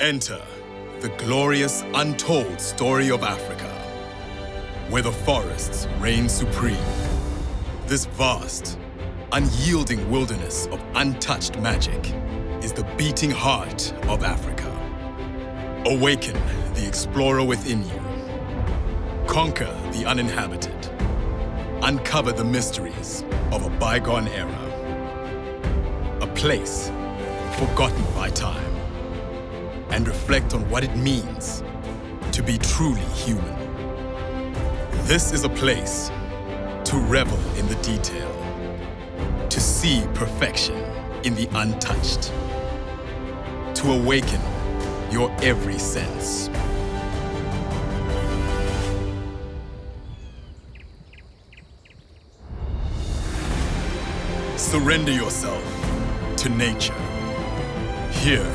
Enter the glorious, untold story of Africa, where the forests reign supreme. This vast, unyielding wilderness of untouched magic is the beating heart of Africa. Awaken the explorer within you. Conquer the uninhabited. Uncover the mysteries of a bygone era. A place forgotten by time. And reflect on what it means to be truly human. This is a place to revel in the detail, to see perfection in the untouched, to awaken your every sense. Surrender yourself to nature. Here,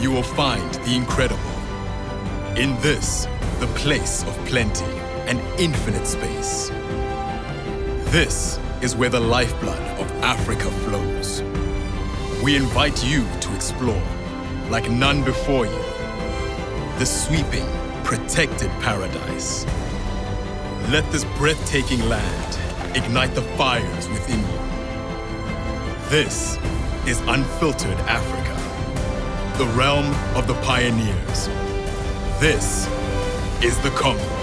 you will find the incredible. In this, the place of plenty and infinite space. This is where the lifeblood of Africa flows. We invite you to explore, like none before you, the sweeping, protected paradise. Let this breathtaking land ignite the fires within you. This is unfiltered Africa, the realm of the pioneers. This is the Congo.